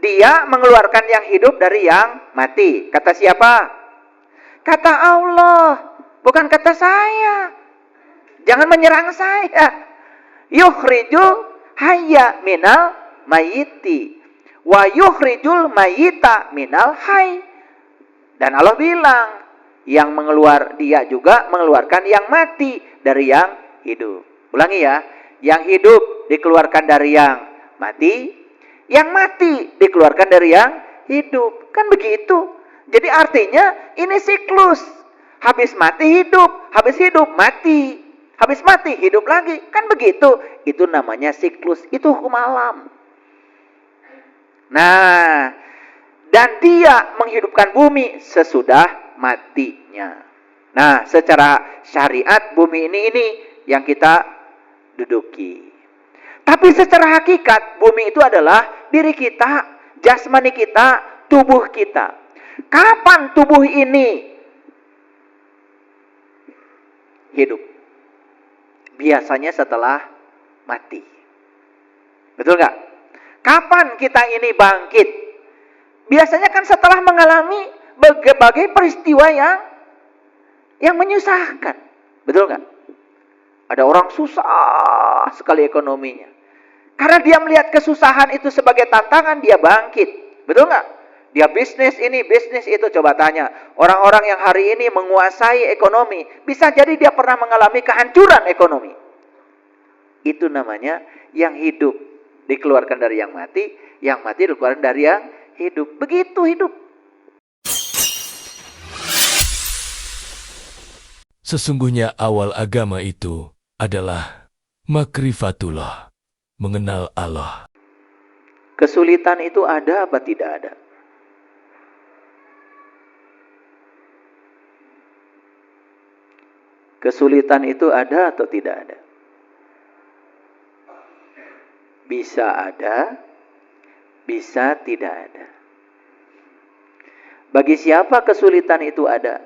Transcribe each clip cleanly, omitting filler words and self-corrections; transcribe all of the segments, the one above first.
dia mengeluarkan yang hidup dari yang mati. Kata siapa? Kata Allah, bukan kata saya. Jangan menyerang saya. Yukhrijul hayya minal mayyiti wa yukhrijul mayyita minal hayy. Dan Allah bilang, yang dia juga mengeluarkan yang mati dari yang hidup. Ulangi ya, yang hidup dikeluarkan dari yang mati, yang mati dikeluarkan dari yang hidup. Kan begitu. Jadi artinya ini siklus. Habis mati hidup, habis hidup mati, habis mati hidup lagi. Kan begitu. Itu namanya siklus. Itu hukum alam. Nah, dan dia menghidupkan bumi sesudah matinya. Nah, secara syariat bumi ini yang kita duduki. Tapi secara hakikat bumi itu adalah diri kita, jasmani kita, tubuh kita. Kapan tubuh ini hidup? Biasanya setelah mati. Betul nggak? Kapan kita ini bangkit? Biasanya kan setelah mengalami berbagai peristiwa yang menyusahkan. Betul nggak? Ada orang susah sekali ekonominya. Karena dia melihat kesusahan itu sebagai tantangan, dia bangkit. Betul nggak? Dia bisnis ini, bisnis itu. Coba tanya, orang-orang yang hari ini menguasai ekonomi, bisa jadi dia pernah mengalami kehancuran ekonomi. Itu namanya yang hidup dikeluarkan dari yang mati dikeluarkan dari yang hidup. Begitu hidup. Sesungguhnya awal agama itu adalah makrifatullah, mengenal Allah. Kesulitan itu ada apa tidak ada? Kesulitan itu ada atau tidak ada? Bisa ada, bisa tidak ada. Bagi siapa kesulitan itu ada?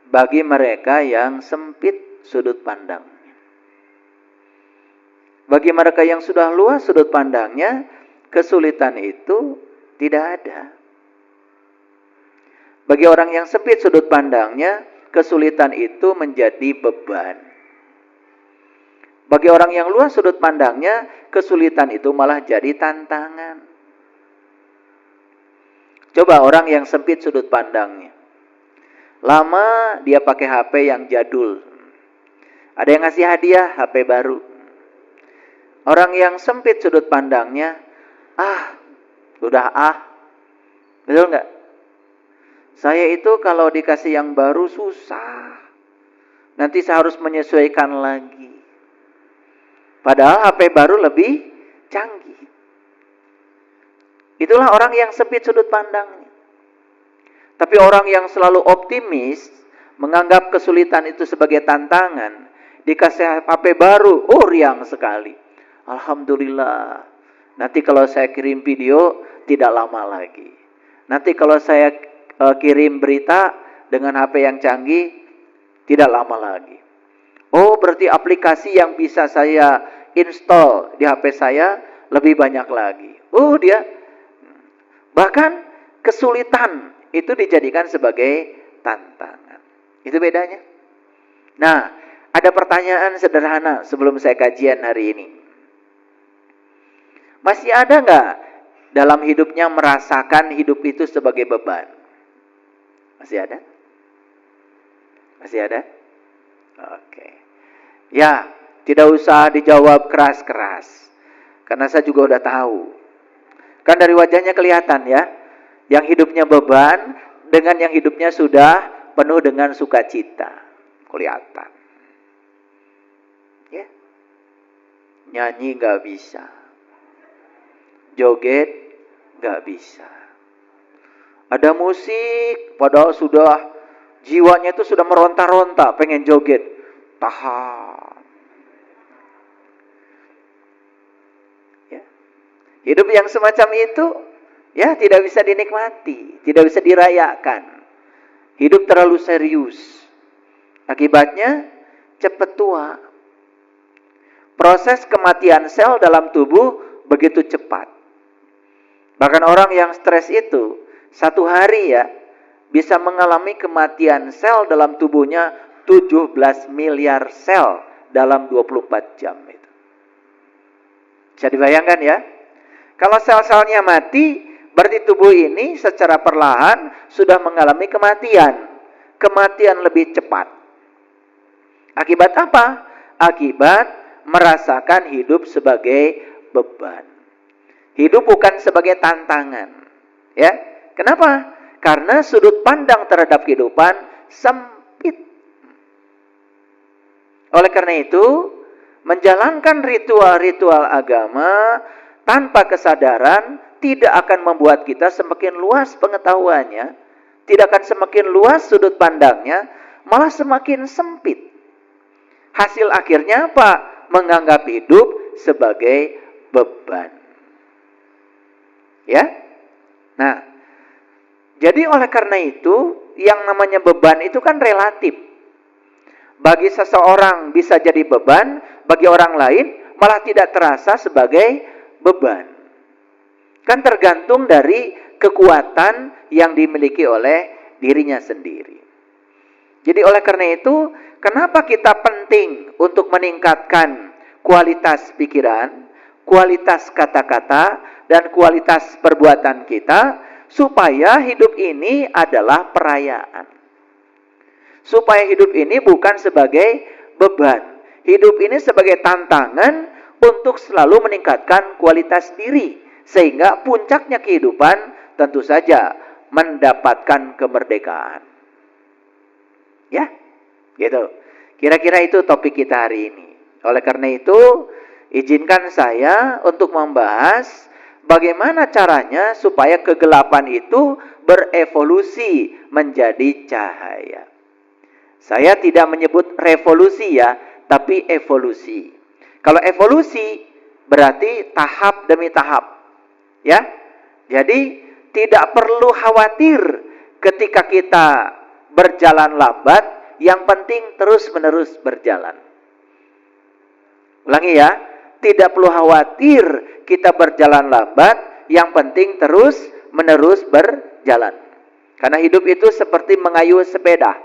Bagi mereka yang sempit sudut pandangnya. Bagi mereka yang sudah luas sudut pandangnya, kesulitan itu tidak ada. Bagi orang yang sempit sudut pandangnya, kesulitan itu menjadi beban. Bagi orang yang luas sudut pandangnya, kesulitan itu malah jadi tantangan. Coba orang yang sempit sudut pandangnya. Lama dia pakai HP yang jadul. Ada yang ngasih hadiah HP baru. Orang yang sempit sudut pandangnya, betul nggak? Saya itu kalau dikasih yang baru susah. Nanti saya harus menyesuaikan lagi. Padahal HP baru lebih canggih. Itulah orang yang sempit sudut pandangnya. Tapi orang yang selalu optimis, menganggap kesulitan itu sebagai tantangan, dikasih HP baru, riang sekali. Alhamdulillah. Nanti kalau saya kirim video, tidak lama lagi. Nanti kalau saya kirim berita dengan HP yang canggih, tidak lama lagi. Berarti aplikasi yang bisa saya install di HP saya lebih banyak lagi. Dia bahkan kesulitan itu dijadikan sebagai tantangan. Itu bedanya. Nah, ada pertanyaan sederhana sebelum saya kajian hari ini. Masih ada nggak dalam hidupnya merasakan hidup itu sebagai beban? Masih ada? Masih ada? Oke. Ya, tidak usah dijawab keras-keras. Karena saya juga udah tahu. Kan dari wajahnya kelihatan ya. Yang hidupnya beban dengan yang hidupnya sudah penuh dengan sukacita. Kelihatan. Ya. Nyanyi nggak bisa. Joget nggak bisa. Ada musik, padahal sudah jiwanya itu sudah meronta-ronta, pengen joget. Tahan. Ya. Hidup yang semacam itu, ya tidak bisa dinikmati, tidak bisa dirayakan. Hidup terlalu serius. Akibatnya cepat tua. Proses kematian sel dalam tubuh begitu cepat. Bahkan orang yang stres itu, satu hari ya, bisa mengalami kematian sel dalam tubuhnya 17 miliar sel dalam 24 jam itu. Bisa dibayangkan ya? Kalau sel-selnya mati, berarti tubuh ini secara perlahan sudah mengalami kematian. Kematian lebih cepat. Akibat apa? Akibat merasakan hidup sebagai beban. Hidup bukan sebagai tantangan. Ya, kenapa? Karena sudut pandang terhadap kehidupan sempit. Oleh karena itu, menjalankan ritual-ritual agama tanpa kesadaran tidak akan membuat kita semakin luas pengetahuannya, tidak akan semakin luas sudut pandangnya, malah semakin sempit. Hasil akhirnya apa? Menganggap hidup sebagai beban. Ya? Nah, jadi oleh karena itu, yang namanya beban itu kan relatif. Bagi seseorang bisa jadi beban, bagi orang lain malah tidak terasa sebagai beban. Kan tergantung dari kekuatan yang dimiliki oleh dirinya sendiri. Jadi oleh karena itu, kenapa kita penting untuk meningkatkan kualitas pikiran, kualitas kata-kata, dan kualitas perbuatan kita, supaya hidup ini adalah perayaan. Supaya hidup ini bukan sebagai beban. Hidup ini sebagai tantangan untuk selalu meningkatkan kualitas diri. Sehingga puncaknya kehidupan tentu saja mendapatkan kemerdekaan. Ya, gitu. Kira-kira itu topik kita hari ini. Oleh karena itu, izinkan saya untuk membahas bagaimana caranya supaya kegelapan itu berevolusi menjadi cahaya. Saya tidak menyebut revolusi ya, tapi evolusi. Kalau evolusi berarti tahap demi tahap. Ya. Jadi tidak perlu khawatir ketika kita berjalan lambat, yang penting terus-menerus berjalan. Ulangi ya, tidak perlu khawatir kita berjalan lambat, yang penting terus-menerus berjalan. Karena hidup itu seperti mengayuh sepeda.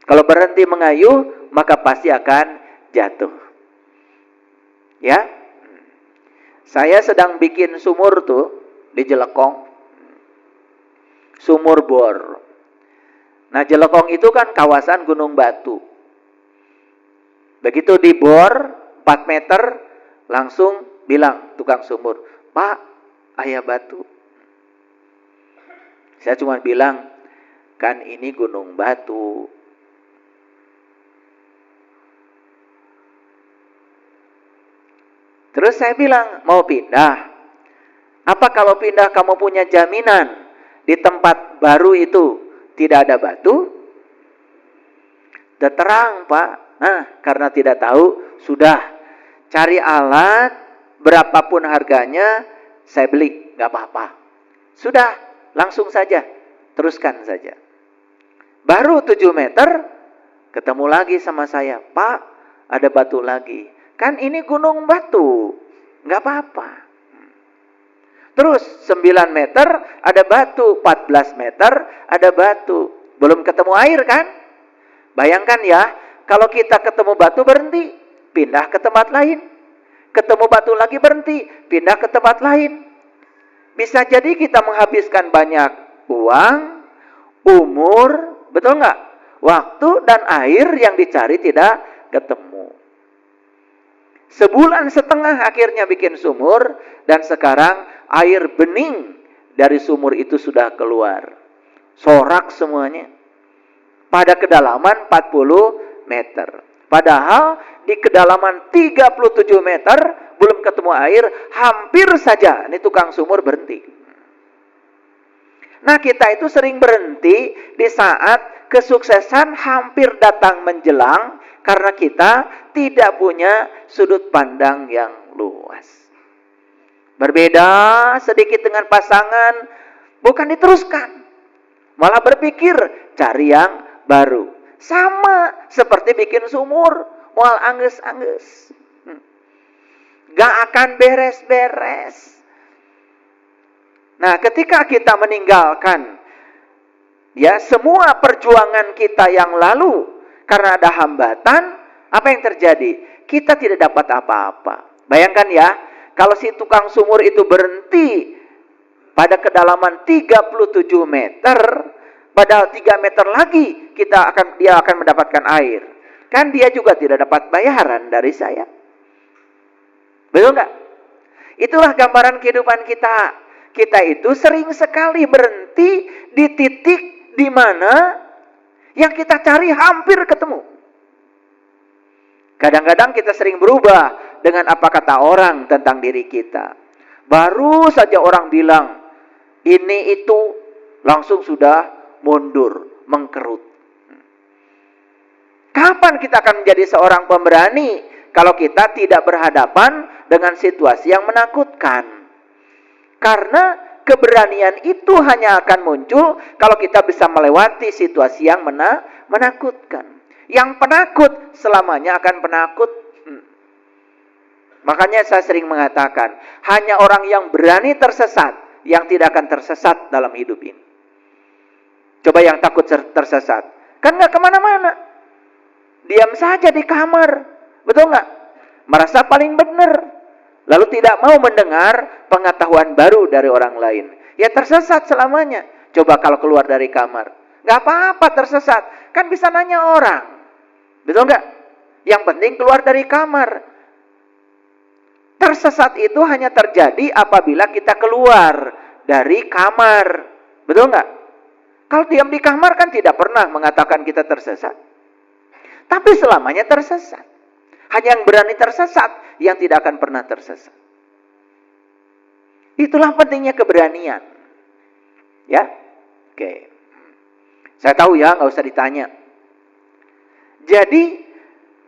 Kalau berhenti mengayuh, maka pasti akan jatuh. Ya. Saya sedang bikin sumur tuh di Jelekong. Sumur bor. Nah, Jelekong itu kan kawasan gunung batu. Begitu dibor 4 meter, langsung bilang tukang sumur, "Pak, aya batu." Saya cuma bilang, "Kan ini gunung batu." Terus saya bilang, "Mau pindah? Apa kalau pindah kamu punya jaminan di tempat baru itu tidak ada batu?" Udah terang, Pak. Nah, karena tidak tahu, sudah cari alat berapapun harganya, saya beli, nggak apa-apa. Sudah, langsung saja, teruskan saja. Baru 7 meter, ketemu lagi sama saya, "Pak, ada batu lagi." Kan ini gunung batu, nggak apa-apa. Terus 9 meter ada batu, 14 meter ada batu. Belum ketemu air kan? Bayangkan ya, kalau kita ketemu batu berhenti, pindah ke tempat lain. Ketemu batu lagi berhenti, pindah ke tempat lain. Bisa jadi kita menghabiskan banyak uang, umur, betul nggak? Waktu dan air yang dicari tidak ketemu. Sebulan setengah akhirnya bikin sumur, dan sekarang air bening dari sumur itu sudah keluar. Sorak semuanya. Pada kedalaman 40 meter. Padahal di kedalaman 37 meter belum ketemu air, hampir saja ini tukang sumur berhenti. Nah, kita itu sering berhenti di saat kesuksesan hampir datang menjelang, karena kita tidak punya sudut pandang yang luas. Berbeda sedikit dengan pasangan, bukan diteruskan, malah berpikir cari yang baru. Sama seperti bikin sumur, mual angges-angges. Gak akan beres-beres. Nah, ketika kita meninggalkan ya semua perjuangan kita yang lalu karena ada hambatan, apa yang terjadi? Kita tidak dapat apa-apa. Bayangkan ya, kalau si tukang sumur itu berhenti pada kedalaman 37 meter, padahal 3 meter lagi dia akan mendapatkan air. Kan dia juga tidak dapat bayaran dari saya. Betul nggak? Itulah gambaran kehidupan kita. Kita itu sering sekali berhenti di titik di mana yang kita cari hampir ketemu. Kadang-kadang kita sering berubah dengan apa kata orang tentang diri kita. Baru saja orang bilang ini itu, langsung sudah mundur, mengkerut. Kapan kita akan menjadi seorang pemberani kalau kita tidak berhadapan dengan situasi yang menakutkan? Karena keberanian itu hanya akan muncul kalau kita bisa melewati situasi yang menakutkan. Yang penakut selamanya akan penakut. Makanya saya sering mengatakan, hanya orang yang berani tersesat yang tidak akan tersesat dalam hidup ini. Coba yang takut tersesat, kan nggak kemana-mana. Diam saja di kamar, betul nggak? Merasa paling benar. Lalu tidak mau mendengar pengetahuan baru dari orang lain. Ya tersesat selamanya. Coba kalau keluar dari kamar. Gak apa-apa tersesat. Kan bisa nanya orang. Betul gak? Yang penting keluar dari kamar. Tersesat itu hanya terjadi apabila kita keluar dari kamar. Betul gak? Kalau diam di kamar kan tidak pernah mengatakan kita tersesat. Tapi selamanya tersesat. Hanya yang berani tersesat, yang tidak akan pernah tersesat. Itulah pentingnya keberanian. Ya, oke. Saya tahu ya, nggak usah ditanya. Jadi,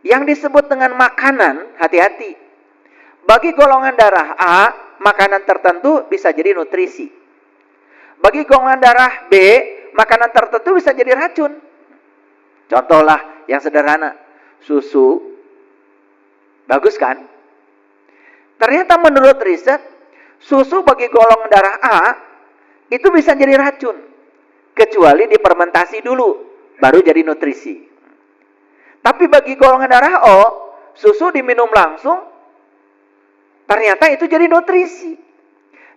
yang disebut dengan makanan, hati-hati. Bagi golongan darah A, makanan tertentu bisa jadi nutrisi. Bagi golongan darah B, makanan tertentu bisa jadi racun. Contohlah yang sederhana, susu. Bagus kan? Ternyata menurut riset, susu bagi golongan darah A itu bisa jadi racun. Kecuali difermentasi dulu, baru jadi nutrisi. Tapi bagi golongan darah O, susu diminum langsung, ternyata itu jadi nutrisi.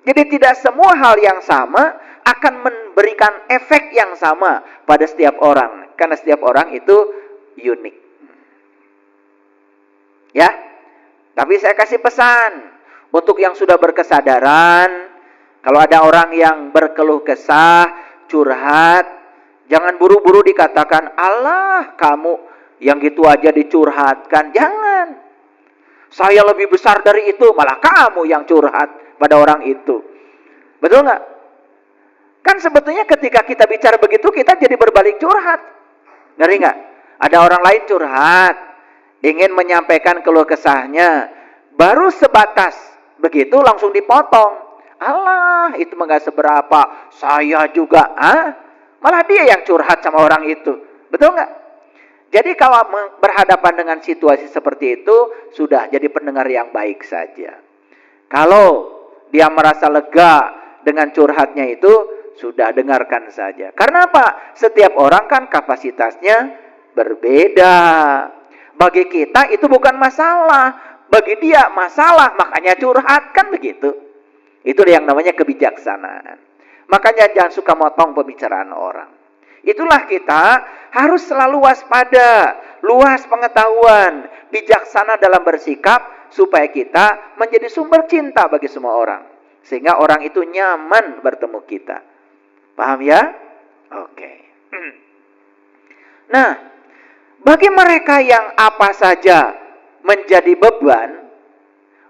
Jadi tidak semua hal yang sama akan memberikan efek yang sama pada setiap orang. Karena setiap orang itu unik. Ya, tapi saya kasih pesan untuk yang sudah berkesadaran, kalau ada orang yang berkeluh kesah, curhat, jangan buru-buru dikatakan, "Allah, kamu yang gitu aja dicurhatkan." Jangan. Saya lebih besar dari itu, malah kamu yang curhat pada orang itu. Betul nggak? Kan sebetulnya ketika kita bicara begitu, kita jadi berbalik curhat. Ngeri nggak? Ada orang lain curhat, ingin menyampaikan keluh kesahnya, baru sebatas begitu langsung dipotong. Allah, itu enggak seberapa, saya juga. Malah dia yang curhat sama orang itu. Betul nggak? Jadi kalau berhadapan dengan situasi seperti itu, sudah jadi pendengar yang baik saja. Kalau dia merasa lega dengan curhatnya itu, sudah dengarkan saja. Karena apa? Setiap orang kan kapasitasnya berbeda. Bagi kita itu bukan masalah, bagi dia masalah, makanya curhat, kan begitu. Itu yang namanya kebijaksanaan. Makanya jangan suka motong pembicaraan orang. Itulah kita harus selalu waspada, luas pengetahuan, bijaksana dalam bersikap, supaya kita menjadi sumber cinta bagi semua orang. Sehingga orang itu nyaman bertemu kita. Paham ya? Oke. Nah, bagi mereka yang apa saja menjadi beban,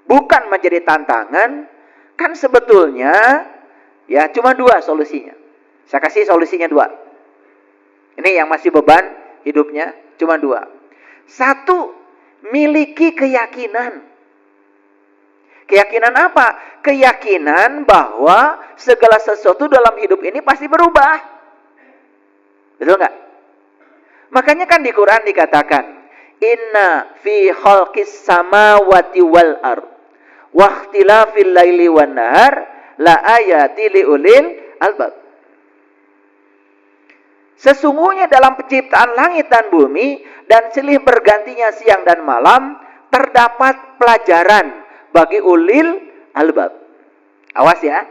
bukan menjadi tantangan, kan sebetulnya ya cuma 2 solusinya. Saya kasih solusinya 2. Ini yang masih beban hidupnya cuma 2. 1, miliki keyakinan. Keyakinan apa? Keyakinan bahwa segala sesuatu dalam hidup ini pasti berubah. Betul nggak? Makanya kan di Quran dikatakan, Inna fi khalqis samawati wal ard wa ikhtilafil laili wan nahar la ayati liulil albab. Sesungguhnya dalam penciptaan langit dan bumi dan silih bergantinya siang dan malam terdapat pelajaran bagi ulil albab. Awas ya.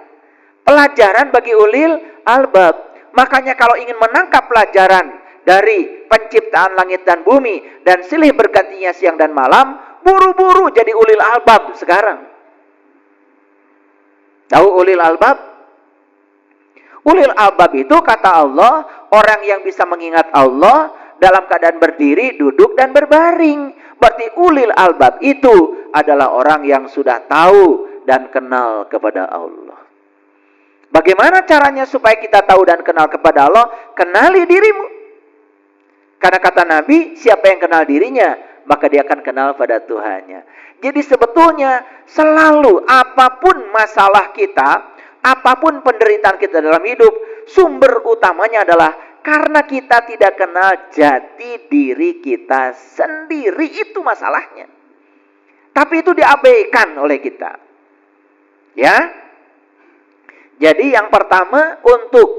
Pelajaran bagi ulil albab. Makanya kalau ingin menangkap pelajaran dari penciptaan langit dan bumi dan silih bergantinya siang dan malam, buru-buru jadi ulil albab sekarang. Tahu ulil albab? Ulil albab itu kata Allah, orang yang bisa mengingat Allah dalam keadaan berdiri, duduk, dan berbaring. Berarti ulil albab itu adalah orang yang sudah tahu dan kenal kepada Allah. Bagaimana caranya supaya kita tahu dan kenal kepada Allah? Kenali dirimu. Karena kata Nabi, siapa yang kenal dirinya, maka dia akan kenal pada Tuhannya. Jadi sebetulnya selalu apapun masalah kita, apapun penderitaan kita dalam hidup, sumber utamanya adalah karena kita tidak kenal jati diri kita sendiri. Itu masalahnya. Tapi itu diabaikan oleh kita. Ya. Jadi yang pertama, untuk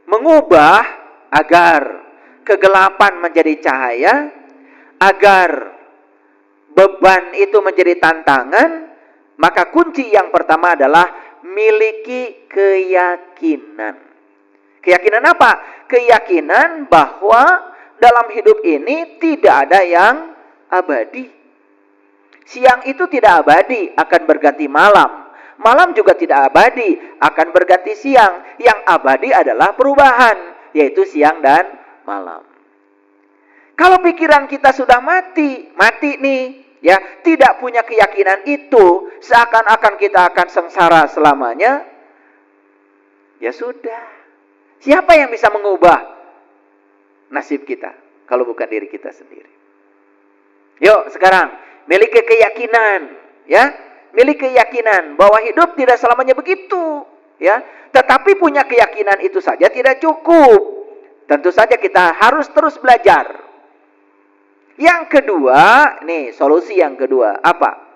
mengubah agar kegelapan menjadi cahaya, agar beban itu menjadi tantangan, maka kunci yang pertama adalah miliki keyakinan. Keyakinan apa? Keyakinan bahwa dalam hidup ini tidak ada yang abadi. Siang itu tidak abadi, akan berganti malam. Malam juga tidak abadi, akan berganti siang. Yang abadi adalah perubahan, yaitu siang dan malam. Kalau pikiran kita sudah mati nih, ya, tidak punya keyakinan itu, seakan-akan kita akan sengsara selamanya, ya sudah. Siapa yang bisa mengubah nasib kita kalau bukan diri kita sendiri? Yuk sekarang miliki keyakinan, ya, miliki keyakinan bahwa hidup tidak selamanya begitu, ya. Tetapi punya keyakinan itu saja tidak cukup. Tentu saja kita harus terus belajar. Yang kedua, nih solusi yang kedua apa?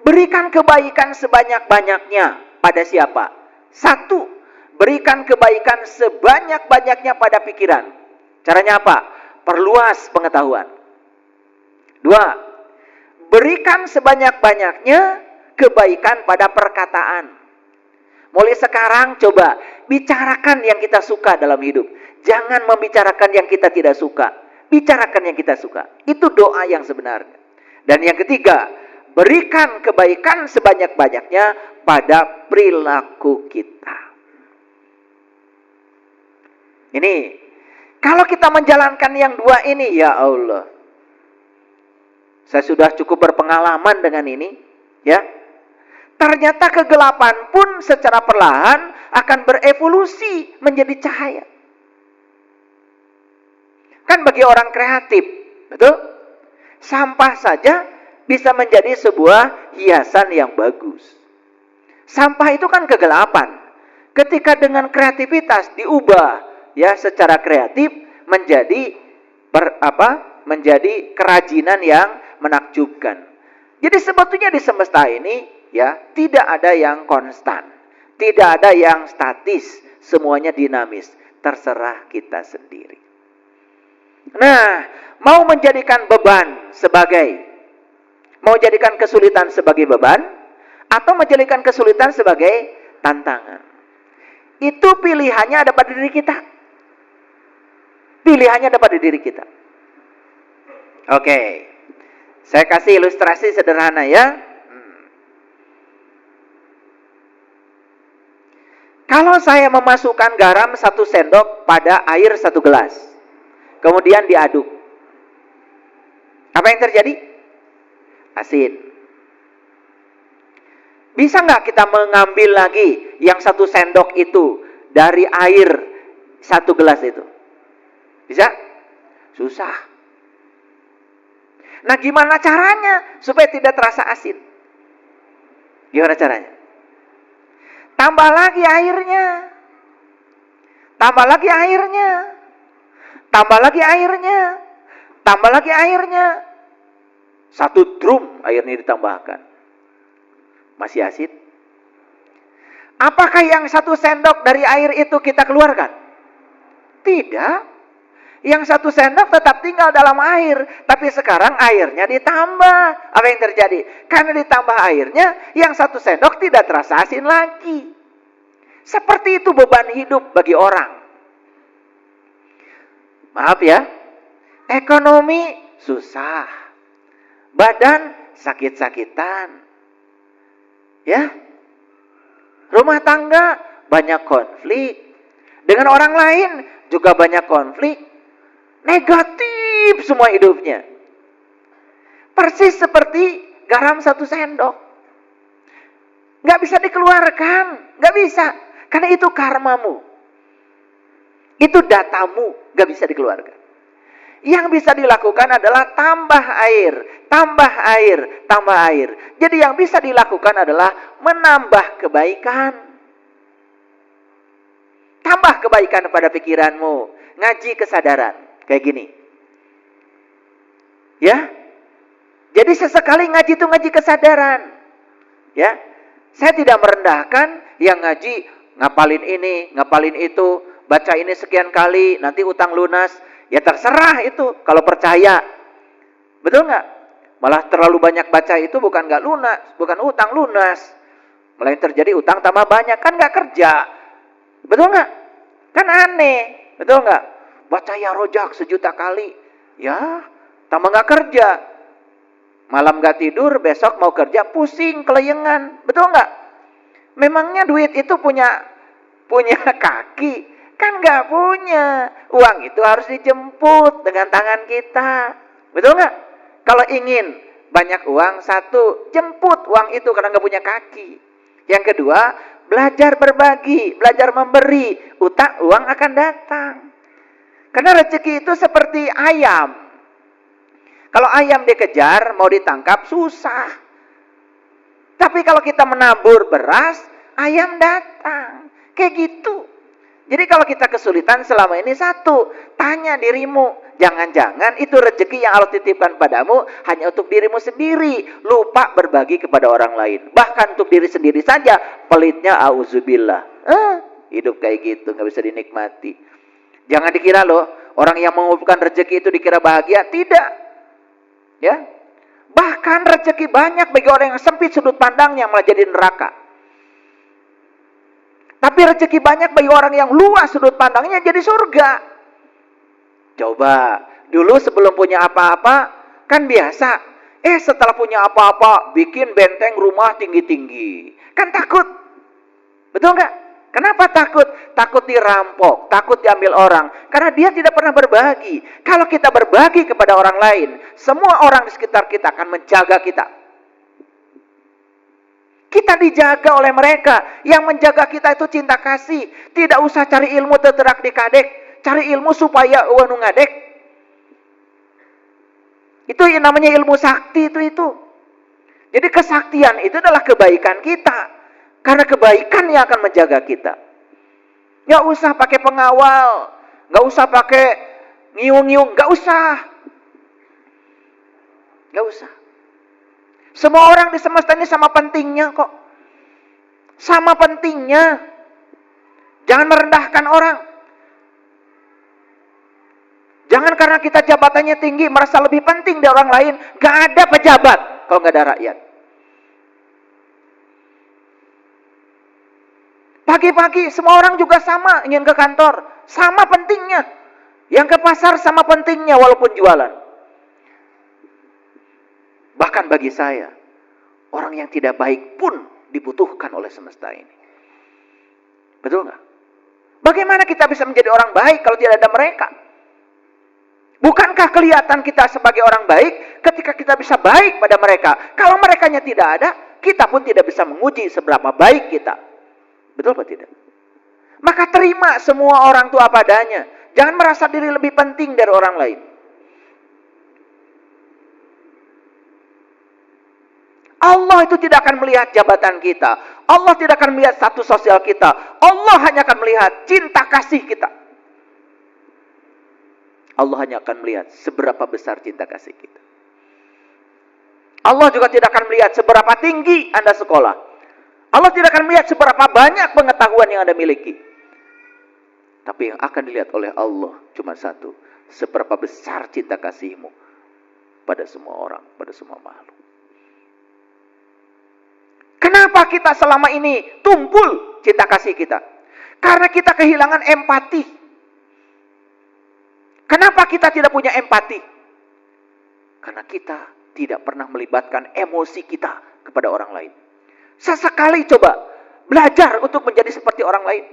Berikan kebaikan sebanyak-banyaknya pada siapa? Satu, berikan kebaikan sebanyak-banyaknya pada pikiran. Caranya apa? Perluas pengetahuan. Dua, berikan sebanyak-banyaknya kebaikan pada perkataan. Mulai sekarang coba bicarakan yang kita suka dalam hidup. Jangan membicarakan yang kita tidak suka. Bicarakan yang kita suka. Itu doa yang sebenarnya. Dan yang ketiga, berikan kebaikan sebanyak-banyaknya pada perilaku kita. Ini, kalau kita menjalankan yang dua ini, ya Allah. Saya sudah cukup berpengalaman dengan ini, ya. Ternyata kegelapan pun secara perlahan akan berevolusi menjadi cahaya. Kan bagi orang kreatif, betul? Sampah saja bisa menjadi sebuah hiasan yang bagus. Sampah itu kan kegelapan. Ketika dengan kreativitas diubah, ya, secara kreatif menjadi menjadi kerajinan yang menakjubkan. Jadi sebetulnya di semesta ini, ya, tidak ada yang konstan, tidak ada yang statis, semuanya dinamis, terserah kita sendiri. Nah, mau menjadikan kesulitan sebagai beban, atau menjadikan kesulitan sebagai tantangan. Itu pilihannya ada pada diri kita. Pilihannya ada pada diri kita. Oke. Saya kasih ilustrasi sederhana ya. Kalau saya memasukkan garam 1 sendok pada air 1 gelas, kemudian diaduk, apa yang terjadi? Asin. Bisa nggak kita mengambil lagi yang 1 sendok itu dari air 1 gelas itu? Bisa? Susah. Nah, gimana caranya supaya tidak terasa asin? Gimana caranya? Tambah lagi airnya. Tambah lagi airnya. Tambah lagi airnya. Tambah lagi airnya. 1 drum airnya ditambahkan. Masih asin? Apakah yang 1 sendok dari air itu kita keluarkan? Tidak. Yang 1 sendok tetap tinggal dalam air. Tapi sekarang airnya ditambah. Apa yang terjadi? Karena ditambah airnya, yang 1 sendok tidak terasa asin lagi. Seperti itu beban hidup bagi orang. Maaf ya, ekonomi susah, badan sakit-sakitan, ya, rumah tangga banyak konflik, dengan orang lain juga banyak konflik, negatif semua hidupnya. Persis seperti garam 1 sendok, nggak bisa dikeluarkan, nggak bisa, karena itu karmamu, itu datamu, nggak bisa dikeluarkan. Yang bisa dilakukan adalah tambah air, tambah air, tambah air. Jadi yang bisa dilakukan adalah menambah kebaikan. Tambah kebaikan pada pikiranmu. Ngaji kesadaran. Kayak gini. Ya. Jadi sesekali ngaji itu ngaji kesadaran. Ya. Saya tidak merendahkan yang ngaji ngapalin ini, ngapalin itu, baca ini sekian kali, nanti utang lunas. Ya terserah itu kalau percaya. Betul nggak? Malah terlalu banyak baca itu bukan nggak lunas, bukan utang lunas. Malah yang terjadi utang tambah banyak, kan nggak kerja. Betul nggak? Kan aneh. Betul nggak? Baca ya rojak 1 juta kali. Ya, tambah nggak kerja. Malam nggak tidur, besok mau kerja pusing, kelayangan. Betul nggak? Memangnya duit itu punya kaki? Kan nggak punya. Uang itu harus dijemput dengan tangan kita. Betul nggak? Kalau ingin banyak uang, 1, jemput uang itu karena nggak punya kaki. Yang kedua, belajar berbagi, belajar memberi. Uang akan datang. Karena rezeki itu seperti ayam. Kalau ayam dikejar, mau ditangkap, susah. Tapi kalau kita menabur beras, ayam datang. Kayak gitu. Jadi kalau kita kesulitan selama ini, 1, tanya dirimu. Jangan-jangan itu rezeki yang Allah titipkan padamu hanya untuk dirimu sendiri. Lupa berbagi kepada orang lain. Bahkan untuk diri sendiri saja, pelitnya auzubillah. Hidup kayak gitu, gak bisa dinikmati. Jangan dikira loh, orang yang mengumpulkan rezeki itu dikira bahagia. Tidak. Ya. Bahkan rezeki banyak bagi orang yang sempit sudut pandangnya malah jadi neraka. Tapi rezeki banyak bagi orang yang luas sudut pandangnya jadi surga. Coba, dulu sebelum punya apa-apa, kan biasa. Setelah punya apa-apa, bikin benteng rumah tinggi-tinggi. Kan takut. Betul nggak? Kenapa takut? Takut dirampok, takut diambil orang. Karena dia tidak pernah berbagi. Kalau kita berbagi kepada orang lain, semua orang di sekitar kita akan menjaga kita. Kita dijaga oleh mereka. Yang menjaga kita itu cinta kasih. Tidak usah cari ilmu teterak dikadek. Cari ilmu supaya uanu ngadek. Itu yang namanya ilmu sakti itu. Jadi kesaktian itu adalah kebaikan kita. Karena kebaikan yang akan menjaga kita. Gak usah pakai pengawal. Gak usah pakai ngiung-ngiung. Gak usah. Gak usah. Semua orang di semesta ini sama pentingnya kok. Sama pentingnya. Jangan merendahkan orang. Jangan karena kita jabatannya tinggi merasa lebih penting dari orang lain. Gak ada pejabat kalau gak ada rakyat. Pagi-pagi semua orang juga sama ingin ke kantor. Sama pentingnya. Yang ke pasar sama pentingnya walaupun jualan. Bahkan bagi saya, orang yang tidak baik pun dibutuhkan oleh semesta ini. Betul nggak? Bagaimana kita bisa menjadi orang baik kalau tidak ada mereka? Bukankah kelihatan kita sebagai orang baik ketika kita bisa baik pada mereka? Kalau merekanya tidak ada, kita pun tidak bisa menguji seberapa baik kita. Betul atau tidak? Maka terima semua orang itu apa adanya. Jangan merasa diri lebih penting dari orang lain. Allah itu tidak akan melihat jabatan kita. Allah tidak akan melihat status sosial kita. Allah hanya akan melihat cinta kasih kita. Allah hanya akan melihat seberapa besar cinta kasih kita. Allah juga tidak akan melihat seberapa tinggi Anda sekolah. Allah tidak akan melihat seberapa banyak pengetahuan yang Anda miliki. Tapi yang akan dilihat oleh Allah cuma satu. Seberapa besar cinta kasihmu pada semua orang, pada semua makhluk. Kenapa kita selama ini tumpul cinta kasih kita? Karena kita kehilangan empati. Kenapa kita tidak punya empati? Karena kita tidak pernah melibatkan emosi kita kepada orang lain. Sesekali coba belajar untuk menjadi seperti orang lain.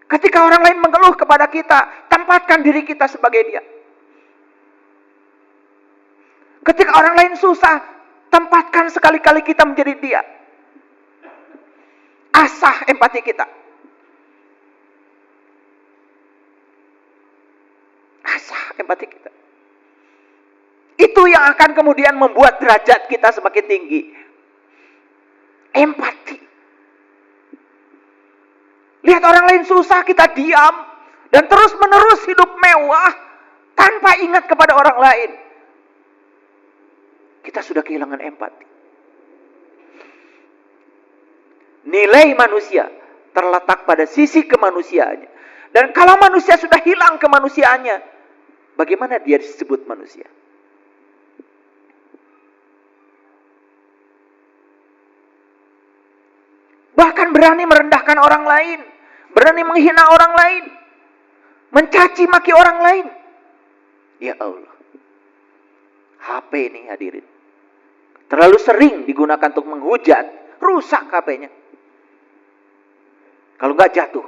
Ketika orang lain mengeluh kepada kita, tempatkan diri kita sebagai dia. Ketika orang lain susah, tempatkan sekali-kali kita menjadi dia. Asah empati kita. Asah empati kita. Itu yang akan kemudian membuat derajat kita semakin tinggi. Empati. Lihat orang lain susah, kita diam. Dan terus menerus hidup mewah tanpa ingat kepada orang lain. Kita sudah kehilangan empati. Nilai manusia terletak pada sisi kemanusiaannya. Dan kalau manusia sudah hilang kemanusiaannya, bagaimana dia disebut manusia? Bahkan berani merendahkan orang lain, berani menghina orang lain, mencaci maki orang lain. Ya Allah, HP ini hadirin terlalu sering digunakan untuk menghujat, rusak HP-nya. Kalau nggak jatuh.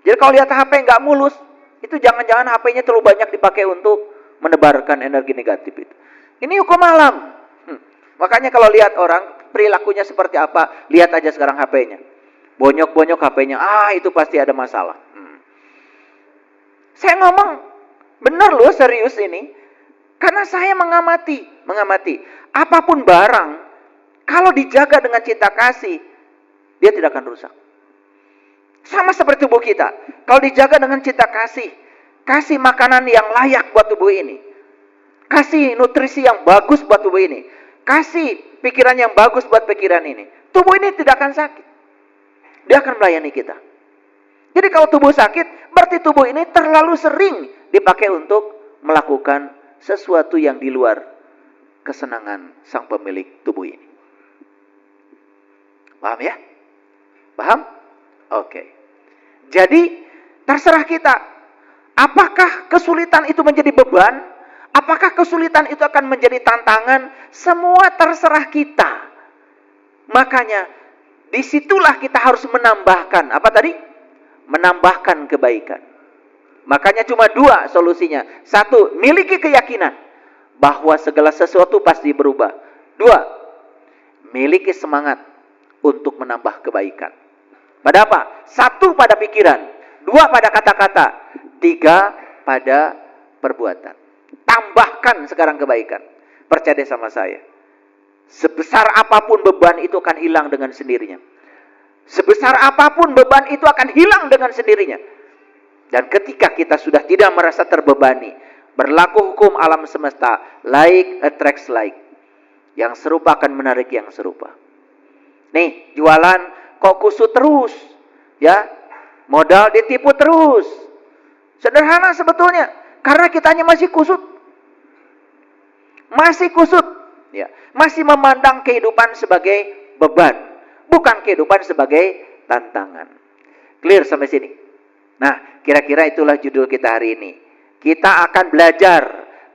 Jadi kalau lihat HP nggak mulus, itu jangan-jangan HP-nya terlalu banyak dipakai untuk menebarkan energi negatif itu. Ini hukum alam. Makanya kalau lihat orang perilakunya seperti apa, lihat aja sekarang HP-nya. Bonyok-bonyok HP-nya, itu pasti ada masalah. Saya ngomong, benar loh, serius ini. Karena saya mengamati. Apapun barang, kalau dijaga dengan cinta kasih, dia tidak akan rusak. Sama seperti tubuh kita. Kalau dijaga dengan cinta kasih, kasih makanan yang layak buat tubuh ini. Kasih nutrisi yang bagus buat tubuh ini. Kasih pikiran yang bagus buat pikiran ini. Tubuh ini tidak akan sakit. Dia akan melayani kita. Jadi kalau tubuh sakit, berarti tubuh ini terlalu sering dipakai untuk melakukan sesuatu yang di luar kesenangan sang pemilik tubuh ini. Paham ya? Paham? Oke. Jadi, terserah kita. Apakah kesulitan itu menjadi beban? Apakah kesulitan itu akan menjadi tantangan? Semua terserah kita. Makanya, disitulah kita harus menambahkan. Apa tadi? Menambahkan kebaikan. Makanya cuma dua solusinya. Satu, miliki keyakinan bahwa segala sesuatu pasti berubah. Dua, miliki semangat untuk menambah kebaikan. Pada apa? Satu, pada pikiran. Dua, pada kata-kata. Tiga, pada perbuatan. Tambahkan sekarang kebaikan. Percaya sama saya. Sebesar apapun beban itu akan hilang dengan sendirinya. Sebesar apapun beban itu akan hilang dengan sendirinya. Dan ketika kita sudah tidak merasa terbebani, berlaku hukum alam semesta, like attracts like. Yang serupa akan menarik yang serupa. Nih, jualan kok kusut terus. Ya, modal ditipu terus. Sederhana sebetulnya. Karena kitanya masih kusut. Masih kusut. Ya, masih memandang kehidupan sebagai beban. Bukan kehidupan sebagai tantangan. Clear sampai sini? Nah, kira-kira itulah judul kita hari ini. Kita akan belajar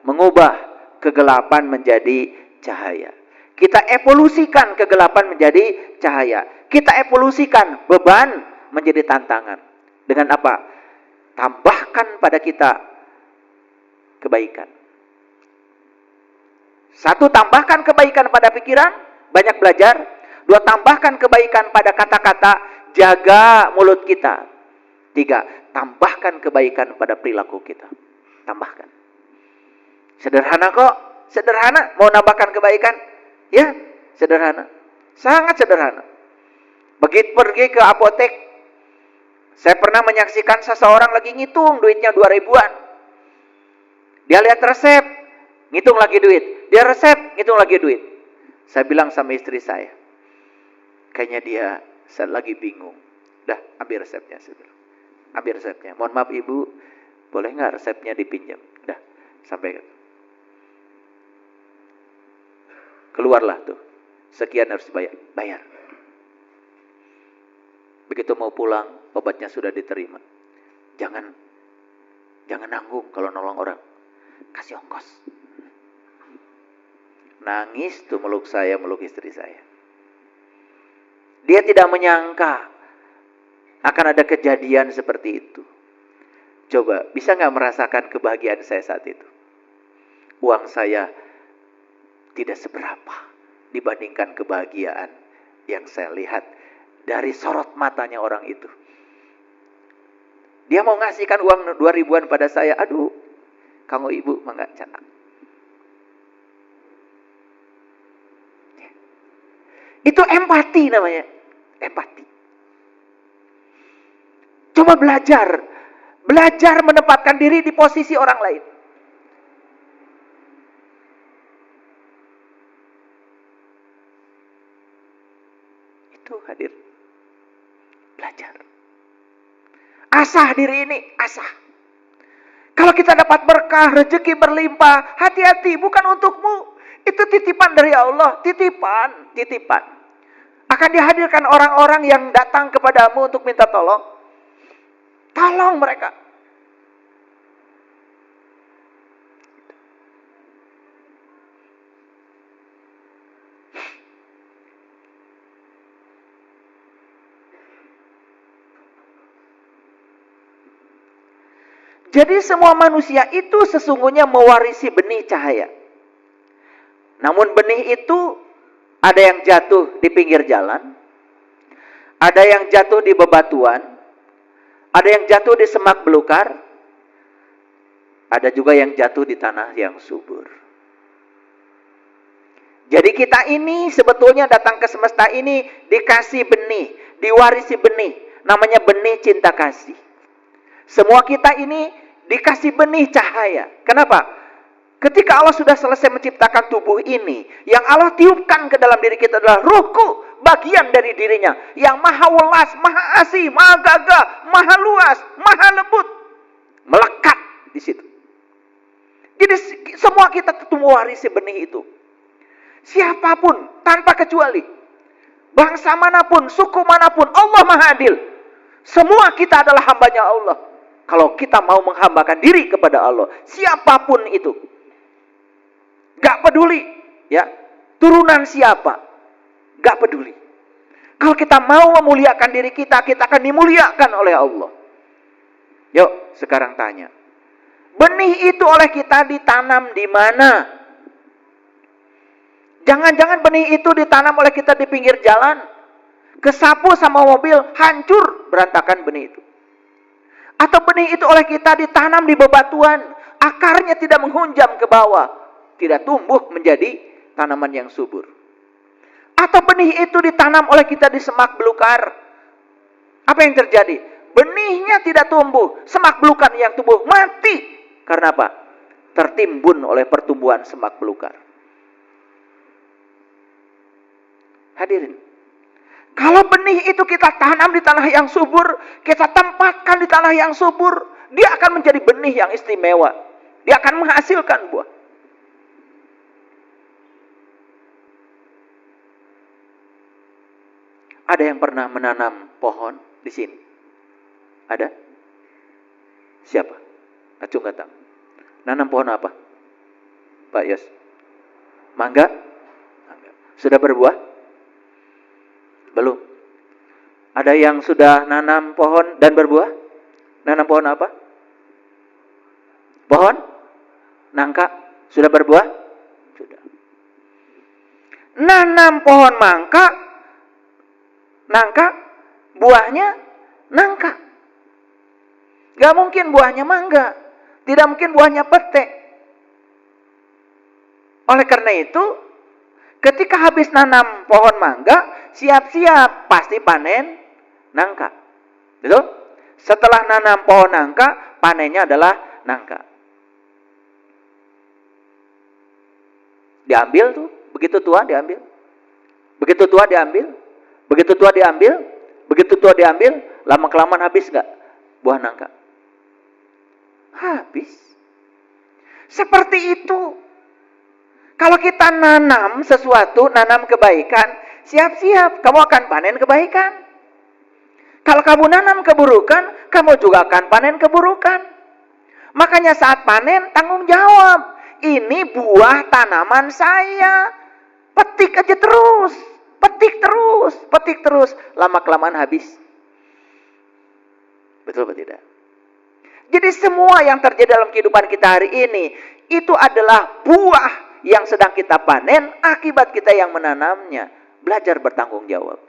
mengubah kegelapan menjadi cahaya. Kita evolusikan kegelapan menjadi cahaya. Kita evolusikan beban menjadi tantangan. Dengan apa? Tambahkan pada kita kebaikan. Satu, tambahkan kebaikan pada pikiran, banyak belajar. Dua, tambahkan kebaikan pada kata-kata, jaga mulut kita. Tiga, tambahkan kebaikan pada perilaku kita. Tambahkan. Sederhana kok, sederhana. Mau nambahkan kebaikan? Ya, sederhana. Sangat sederhana. Begitu pergi ke apotek, saya pernah menyaksikan seseorang lagi ngitung duitnya 2 ribuan. Dia lihat resep, ngitung lagi duit. Dia resep, ngitung lagi duit. Saya bilang sama istri saya, kayaknya dia lagi bingung. Dah, ambil resepnya. Saya bilang, ambil resepnya. Mohon maaf ibu, boleh nggak resepnya dipinjam? Dah, sampai keluarlah tuh. Sekian harus bayar. Bayar. Begitu mau pulang, obatnya sudah diterima. Jangan nanggung kalau nolong orang. Kasih ongkos. Nangis tuh meluk saya, meluk istri saya. Dia tidak menyangka akan ada kejadian seperti itu. Coba, bisa nggak merasakan kebahagiaan saya saat itu? Uang saya tidak seberapa dibandingkan kebahagiaan yang saya lihat dari sorot matanya orang itu. Dia mau ngasihkan uang 2.000-an pada saya. Aduh, kamu ibu mangga canak. Itu empati namanya. Empati. Coba belajar. Belajar menempatkan diri di posisi orang lain. Itu hadir. Belajar. Asah diri ini, asah. Kalau kita dapat berkah, rezeki berlimpah, hati-hati, bukan untukmu. Itu titipan dari Allah, titipan. Akan dihadirkan orang-orang yang datang kepadamu untuk minta tolong. Tolong mereka. Jadi semua manusia itu sesungguhnya mewarisi benih cahaya. Namun benih itu ada yang jatuh di pinggir jalan, ada yang jatuh di bebatuan, ada yang jatuh di semak belukar, ada juga yang jatuh di tanah yang subur. Jadi kita ini sebetulnya datang ke semesta ini dikasih benih, diwarisi benih, namanya benih cinta kasih. Semua kita ini dikasih benih cahaya. Kenapa? Ketika Allah sudah selesai menciptakan tubuh ini, yang Allah tiupkan ke dalam diri kita adalah ruhku, bagian dari dirinya, yang maha welas, maha asih, maha gagah, maha luas, maha lembut, melekat di situ. Jadi semua kita tentu mewarisi benih itu. Siapapun, tanpa kecuali, bangsa manapun, suku manapun, Allah maha adil. Semua kita adalah hambanya Allah. Kalau kita mau menghambakan diri kepada Allah, siapapun itu, gak peduli, ya, turunan siapa, gak peduli. Kalau kita mau memuliakan diri kita, kita akan dimuliakan oleh Allah. Yuk, sekarang tanya, benih itu oleh kita ditanam di mana? Jangan-jangan benih itu ditanam oleh kita di pinggir jalan, kesapu sama mobil, hancur berantakan benih itu. Atau benih itu oleh kita ditanam di bebatuan, akarnya tidak menghunjam ke bawah, tidak tumbuh menjadi tanaman yang subur. Atau benih itu ditanam oleh kita di semak belukar. Apa yang terjadi? Benihnya tidak tumbuh, semak belukar yang tumbuh mati. Karena apa? Tertimbun oleh pertumbuhan semak belukar. Hadirin, kalau benih itu kita tanam di tanah yang subur, kita tempatkan di tanah yang subur, dia akan menjadi benih yang istimewa. Dia akan menghasilkan buah. Ada yang pernah menanam pohon di sini? Ada? Siapa? Acungkan tangan. Nanam pohon apa? Pak Yos? Mangga? Mangga. Sudah berbuah? Belum. Ada yang sudah nanam pohon dan berbuah? Nanam pohon apa? Pohon? Nangka. Sudah berbuah? Sudah. Nanam pohon nangka, buahnya nangka. Gak mungkin buahnya mangga. Tidak mungkin buahnya pete. Oleh karena itu, ketika habis nanam pohon mangga, siap-siap pasti panen nangka. Betul? Setelah nanam pohon nangka, panennya adalah nangka. Diambil tuh, begitu tua diambil. Begitu tua diambil. Begitu tua diambil. Begitu tua diambil, lama-kelamaan habis nggak buah nangka? Habis. Seperti itu. Kalau kita nanam sesuatu, nanam kebaikan, siap-siap kamu akan panen kebaikan. Kalau kamu nanam keburukan, kamu juga akan panen keburukan. Makanya saat panen, tanggung jawab. Ini buah tanaman saya. Petik aja terus. Petik terus. Petik terus. Lama-kelamaan habis. Betul atau tidak? Jadi semua yang terjadi dalam kehidupan kita hari ini, itu adalah buah yang sedang kita panen akibat kita yang menanamnya. Belajar bertanggung jawab.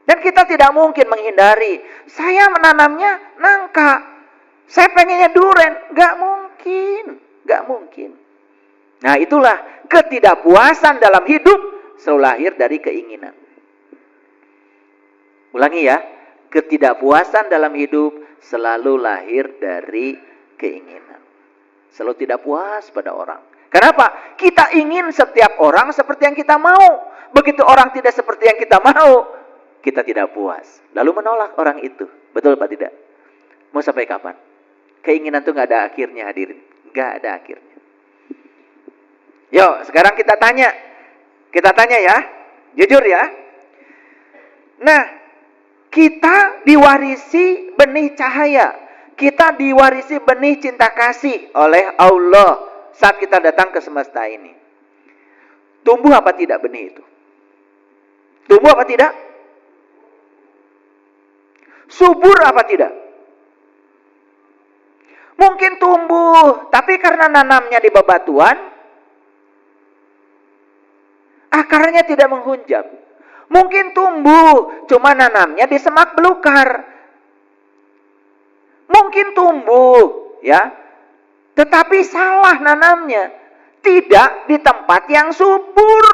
Dan kita tidak mungkin menghindari. Saya menanamnya nangka. Saya pengennya durian. Gak mungkin. Gak mungkin. Nah itulah ketidakpuasan dalam hidup selalu lahir dari keinginan. Ulangi ya. Ketidakpuasan dalam hidup selalu lahir dari keinginan. Selalu tidak puas pada orang. Kenapa? Kita ingin setiap orang seperti yang kita mau. Begitu orang tidak seperti yang kita mau, kita tidak puas. Lalu menolak orang itu. Betul apa tidak? Mau sampai kapan? Keinginan itu gak ada akhirnya hadirin. Gak ada akhirnya. Yuk, sekarang kita tanya. Kita tanya ya. Jujur ya. Nah, kita diwarisi benih cahaya. Kita diwarisi benih cinta kasih oleh Allah saat kita datang ke semesta ini. Tumbuh apa tidak benih itu? Tumbuh apa tidak? Subur apa tidak? Mungkin tumbuh, tapi karena nanamnya di bebatuan, akarnya tidak menghunjam. Mungkin tumbuh, cuma nanamnya di semak belukar. Mungkin tumbuh, ya, tetapi salah nanamnya. Tidak di tempat yang subur.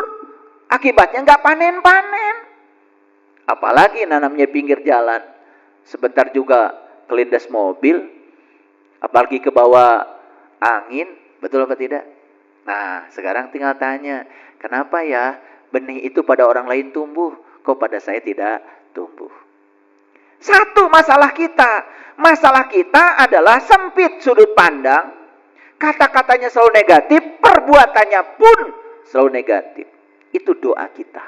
Akibatnya nggak panen-panen. Apalagi nanamnya pinggir jalan. Sebentar juga kelindas mobil. Apalagi ke bawah angin. Betul apa tidak? Nah, sekarang tinggal tanya. Kenapa ya benih itu pada orang lain tumbuh, kok pada saya tidak tumbuh? Satu masalah kita. Masalah kita adalah sempit sudut pandang. Kata-katanya selalu negatif, perbuatannya pun selalu negatif. Itu doa kita.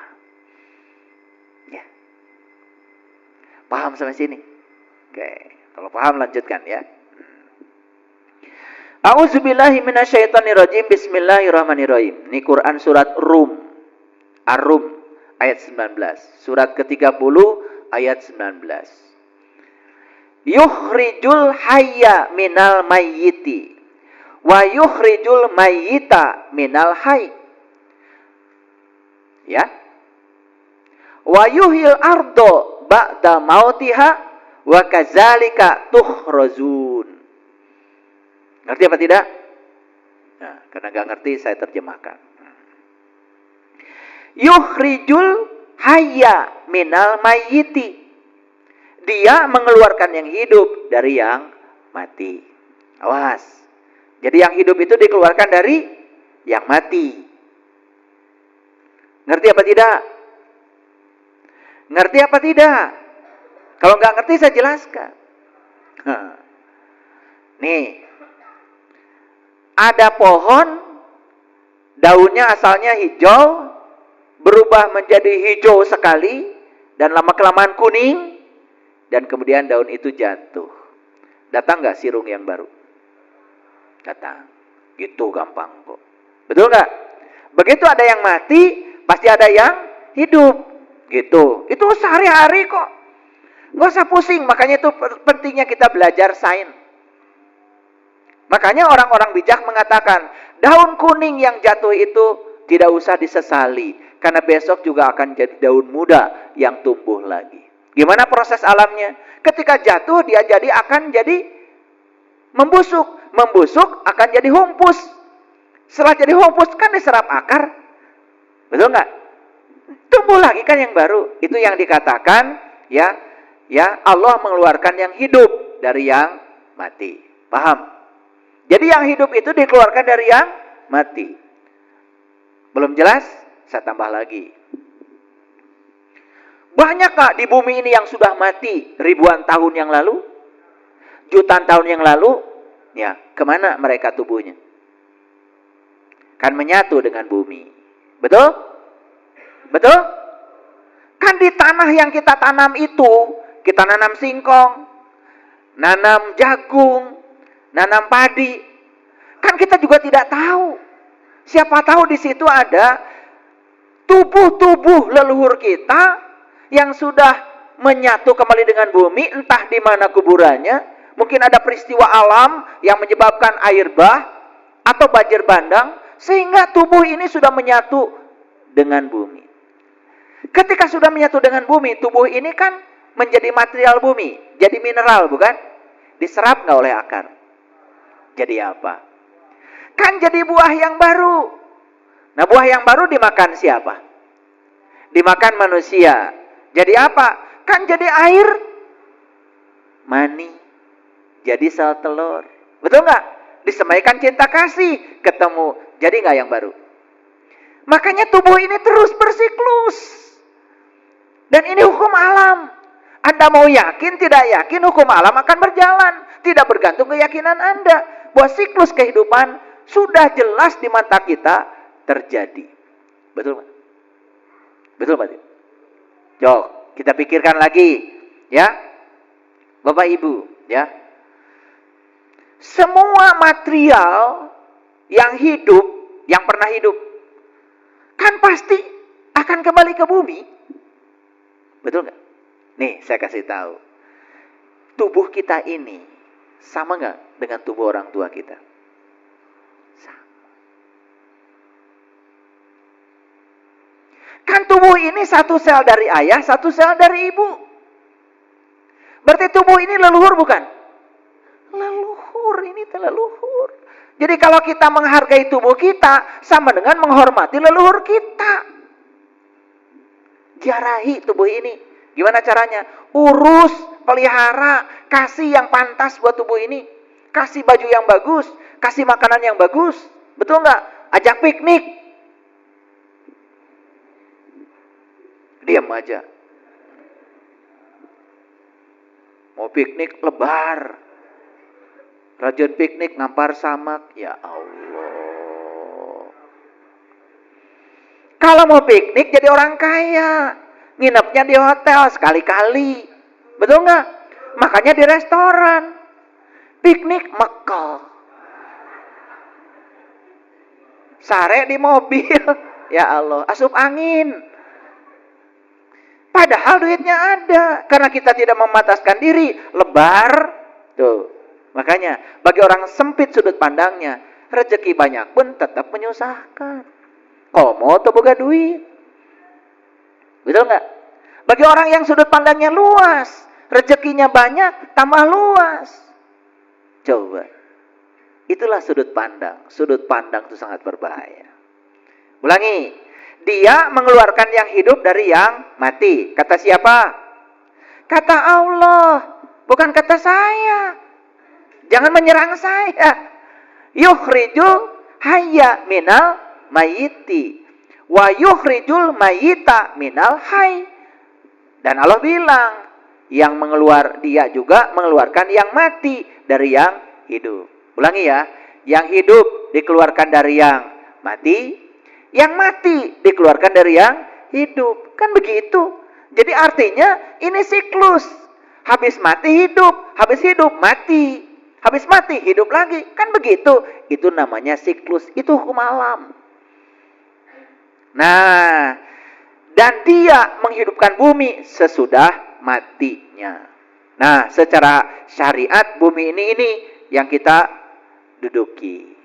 Ya. Paham sampai sini? Oke, kalau paham lanjutkan ya. A'udzubillahi minasyaitonirrajim. Bismillahirrahmanirrahim. Ini Quran surat Rum. Ar-Rum ayat 19. Surat ke-30 ayat 19. Yukhrijul hayya minal mayyiti wa yukhrijul mayyita minal hayy. Ya. Wa yuhyil ardo ba'da mautiha wa kadzalika tukhrajun. Ngerti apa tidak? Nah, karena enggak ngerti saya terjemahkan. Yukhrijul hayya minal mayyiti. Dia mengeluarkan yang hidup dari yang mati. Awas. Jadi yang hidup itu dikeluarkan dari yang mati. Ngerti apa tidak? Ngerti apa tidak? Kalau nggak ngerti saya jelaskan. Nih. Ada pohon, daunnya asalnya hijau, berubah menjadi hijau sekali, dan lama-kelamaan kuning, dan kemudian daun itu jatuh. Datang nggak sirung yang baru? Datang. Gitu gampang kok. Betul nggak? Begitu ada yang mati, pasti ada yang hidup. Gitu. Itu sehari-hari kok. Nggak usah pusing. Makanya itu pentingnya kita belajar sains. Makanya orang-orang bijak mengatakan, daun kuning yang jatuh itu tidak usah disesali. Karena besok juga akan jadi daun muda yang tumbuh lagi. Gimana proses alamnya? Ketika jatuh dia akan jadi membusuk. Membusuk akan jadi humpus. Setelah jadi humpus kan diserap akar. Betul nggak? Tumbuh lagi kan yang baru. Itu yang dikatakan ya Allah mengeluarkan yang hidup dari yang mati. Paham? Jadi yang hidup itu dikeluarkan dari yang mati. Belum jelas? Saya tambah lagi. Banyak Kak di bumi ini yang sudah mati ribuan tahun yang lalu? Jutaan tahun yang lalu? Ya, kemana mereka tubuhnya? Kan menyatu dengan bumi. Betul? Betul? Kan di tanah yang kita tanam itu, kita nanam singkong, nanam jagung, nanam padi. Kan kita juga tidak tahu. Siapa tahu di situ ada tubuh-tubuh leluhur kita yang sudah menyatu kembali dengan bumi, entah di mana kuburannya. Mungkin ada peristiwa alam yang menyebabkan air bah atau banjir bandang, sehingga tubuh ini sudah menyatu dengan bumi. Ketika sudah menyatu dengan bumi, tubuh ini kan menjadi material bumi, jadi mineral, bukan? Diserap nggak oleh akar? Jadi apa? Kan jadi buah yang baru. Nah, buah yang baru dimakan siapa? Dimakan manusia. Jadi apa? Kan jadi air mani. Jadi sel telur. Betul nggak? Disemaikan cinta kasih. Ketemu. Jadi nggak yang baru? Makanya tubuh ini terus bersiklus. Dan ini hukum alam. Anda mau yakin, tidak yakin, hukum alam akan berjalan. Tidak bergantung keyakinan Anda. Bahwa siklus kehidupan sudah jelas di mata kita terjadi. Betul Pak? Betul Pak? Yuk, kita pikirkan lagi. Ya, Bapak Ibu. Ya, semua material yang hidup, yang pernah hidup, kan pasti akan kembali ke bumi. Betul nggak? Nih, saya kasih tahu. Tubuh kita ini sama nggak dengan tubuh orang tua kita? Sama. Kan tubuh ini satu sel dari ayah, satu sel dari ibu. Berarti tubuh ini leluhur bukan? Leluhur, ini leluhur. Jadi kalau kita menghargai tubuh kita, sama dengan menghormati leluhur kita. Jarahi tubuh ini. Gimana caranya? Urus, pelihara, kasih yang pantas buat tubuh ini. Kasih baju yang bagus, kasih makanan yang bagus. Betul nggak? Ajak piknik. Diam aja. Mau piknik lebar. Rajin piknik ngampar samak. Ya Allah. Kalau mau piknik jadi orang kaya. Nginepnya di hotel sekali-kali. Betul nggak? Makanya di restoran. Piknik Mekah. Sare di mobil. Ya Allah. Asup angin. Padahal duitnya ada. Karena kita tidak memataskan diri. Lebar. Tuh. Makanya bagi orang sempit sudut pandangnya, rezeki banyak pun tetap menyusahkan. Komo atau boga duit. Betul nggak? Bagi orang yang sudut pandangnya luas, rezekinya banyak, tambah luas. Coba. Itulah sudut pandang. Sudut pandang itu sangat berbahaya. Ulangi. Dia mengeluarkan yang hidup dari yang mati. Kata siapa? Kata Allah. Bukan kata saya. Jangan menyerang saya. Yukhrijul hayya minal mayiti. Wa yukhrijul mayita minal hayy. Dan Allah bilang, yang dia juga mengeluarkan yang mati dari yang hidup. Ulangi ya. Yang hidup dikeluarkan dari yang mati. Yang mati dikeluarkan dari yang hidup. Kan begitu. Jadi artinya ini siklus. Habis mati hidup. Habis hidup mati. Habis mati, hidup lagi. Kan begitu. Itu namanya siklus. Itu hukum alam. Nah, dan dia menghidupkan bumi sesudah matinya. Nah, secara syariat bumi ini yang kita duduki.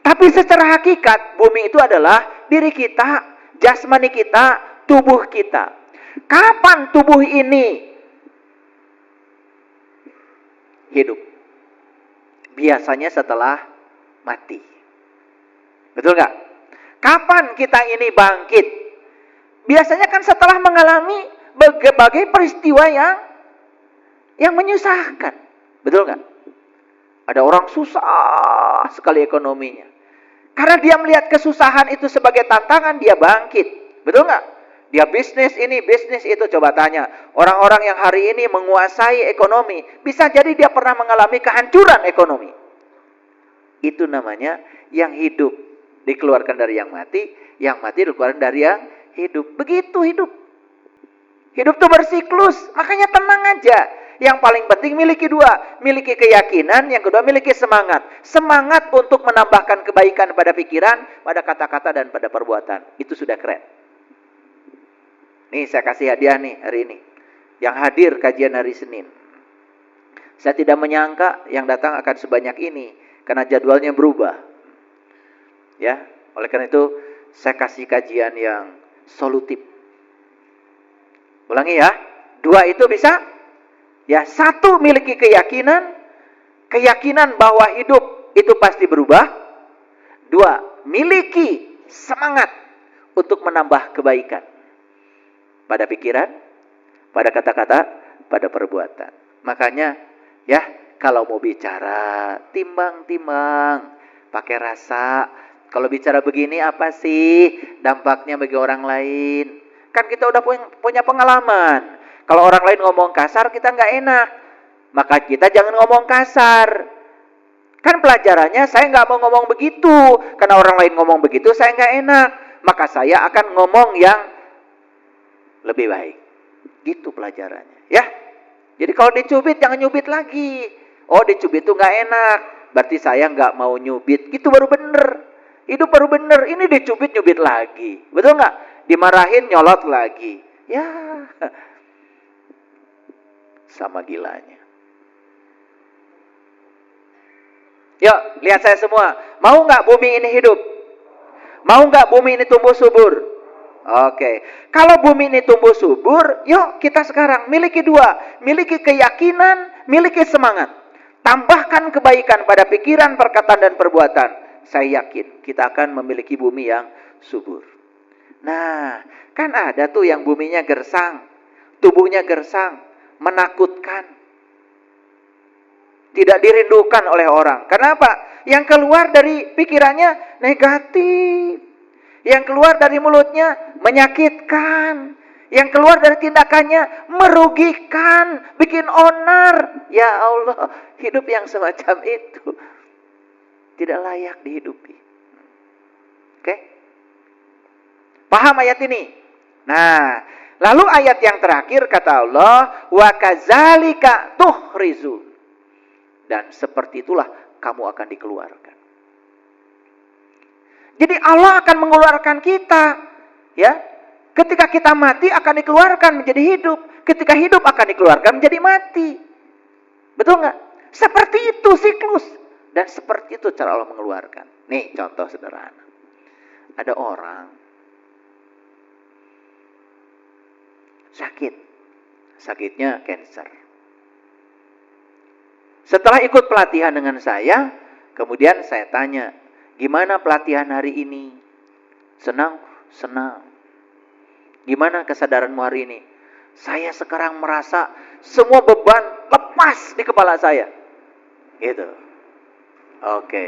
Tapi secara hakikat, bumi itu adalah diri kita, jasmani kita, tubuh kita. Kapan tubuh ini hidup? Biasanya setelah mati. Betul nggak? Kapan kita ini bangkit? Biasanya kan setelah mengalami berbagai peristiwa yang menyusahkan. Betul nggak? Ada orang susah sekali ekonominya. Karena dia melihat kesusahan itu sebagai tantangan, dia bangkit. Betul nggak? Dia bisnis ini, bisnis itu. Coba tanya, orang-orang yang hari ini menguasai ekonomi, bisa jadi dia pernah mengalami kehancuran ekonomi. Itu namanya yang hidup dikeluarkan dari yang mati dikeluarkan dari yang hidup. Begitu hidup. Hidup itu bersiklus, makanya tenang aja. Yang paling penting miliki dua, miliki keyakinan, yang kedua miliki semangat. Semangat untuk menambahkan kebaikan pada pikiran, pada kata-kata, dan pada perbuatan. Itu sudah keren. Nih saya kasih hadiah nih hari ini. Yang hadir kajian hari Senin. Saya tidak menyangka yang datang akan sebanyak ini, karena jadwalnya berubah. Ya, oleh karena itu saya kasih kajian yang solutif. Ulangi ya, 2 itu bisa. Ya, 1 miliki keyakinan bahwa hidup itu pasti berubah. 2, miliki semangat untuk menambah kebaikan pada pikiran, pada kata-kata, pada perbuatan. Makanya ya, kalau mau bicara, timbang-timbang, pakai rasa. Kalau bicara begini apa sih dampaknya bagi orang lain? Kan kita udah punya pengalaman. Kalau orang lain ngomong kasar, kita nggak enak. Maka kita jangan ngomong kasar. Kan pelajarannya saya nggak mau ngomong begitu. Karena orang lain ngomong begitu, saya nggak enak. Maka saya akan ngomong yang lebih baik. Gitu pelajarannya. Ya. Jadi kalau dicubit, jangan nyubit lagi. Oh, dicubit itu nggak enak. Berarti saya nggak mau nyubit. Gitu baru bener. Hidup baru bener. Ini dicubit, nyubit lagi. Betul nggak? Dimarahin, nyolot lagi. Ya, sama gilanya. Yuk, lihat saya semua. Mau nggak bumi ini hidup? Mau nggak bumi ini tumbuh subur? Oke. Kalau bumi ini tumbuh subur, yuk kita sekarang miliki 2. Miliki keyakinan, miliki semangat. Tambahkan kebaikan pada pikiran, perkataan, dan perbuatan. Saya yakin kita akan memiliki bumi yang subur. Nah, kan ada tuh yang buminya gersang, tubuhnya gersang, menakutkan, tidak dirindukan oleh orang. Kenapa? Yang keluar dari pikirannya negatif, yang keluar dari mulutnya menyakitkan, yang keluar dari tindakannya merugikan, bikin onar. Ya Allah, hidup yang semacam itu tidak layak dihidupi. Oke? Paham ayat ini? Nah, lalu ayat yang terakhir kata Allah, wa kadzalika tuhrizun. Dan seperti itulah kamu akan dikeluarkan. Jadi Allah akan mengeluarkan kita, ya. Ketika kita mati akan dikeluarkan menjadi hidup, ketika hidup akan dikeluarkan menjadi mati. Betul nggak? Seperti itu siklus, dan seperti itu cara Allah mengeluarkan. Nih contoh sederhana. Ada orang sakit. Sakitnya cancer. Setelah ikut pelatihan dengan saya, kemudian saya tanya, gimana pelatihan hari ini? Senang? Senang. Gimana kesadaranmu hari ini? Saya sekarang merasa semua beban lepas di kepala saya. Gitu. Oke.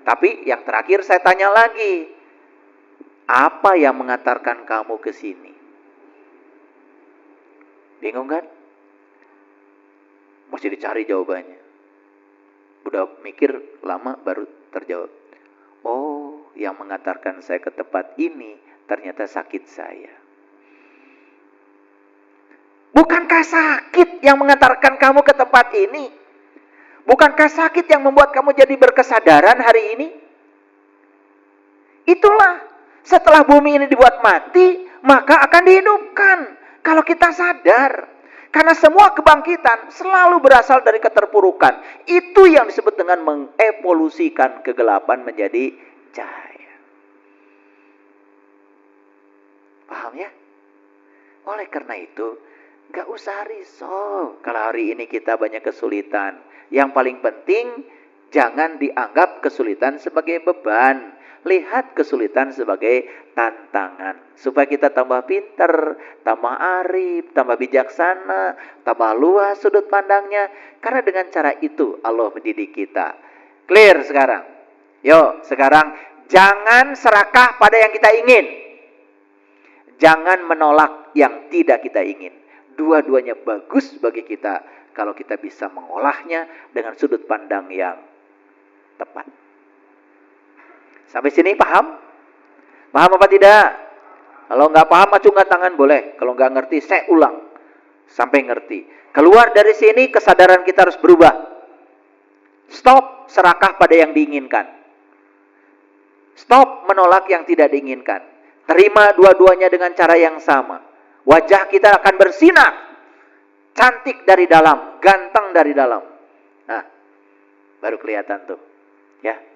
Tapi yang terakhir saya tanya lagi, apa yang mengantarkan kamu ke sini? Bingung kan? Mesti dicari jawabannya. Udah mikir lama baru terjawab. Oh, yang mengantarkan saya ke tempat ini ternyata sakit saya. Bukankah sakit yang mengantarkan kamu ke tempat ini? Bukankah sakit yang membuat kamu jadi berkesadaran hari ini? Itulah, setelah bumi ini dibuat mati, maka akan dihidupkan. Kalau kita sadar. Karena semua kebangkitan selalu berasal dari keterpurukan. Itu yang disebut dengan mengevolusikan kegelapan menjadi cahaya. Paham ya? Oleh karena itu, gak usah risau kalau hari ini kita banyak kesulitan. Yang paling penting, jangan dianggap kesulitan sebagai beban. Lihat kesulitan sebagai tantangan. Supaya kita tambah pinter, tambah arif, tambah bijaksana, tambah luas sudut pandangnya. Karena dengan cara itu Allah mendidik kita. Clear sekarang? Yuk, sekarang jangan serakah pada yang kita ingin. Jangan menolak yang tidak kita ingin. Dua-duanya bagus bagi kita kalau kita bisa mengolahnya dengan sudut pandang yang tepat. Sampai sini paham? Paham apa tidak? Kalau nggak paham, acungkan tangan boleh. Kalau nggak ngerti, saya ulang. Sampai ngerti. Keluar dari sini, kesadaran kita harus berubah. Stop serakah pada yang diinginkan. Stop menolak yang tidak diinginkan. Terima dua-duanya dengan cara yang sama. Wajah kita akan bersinar. Cantik dari dalam, ganteng dari dalam. Nah, baru kelihatan tuh. Ya.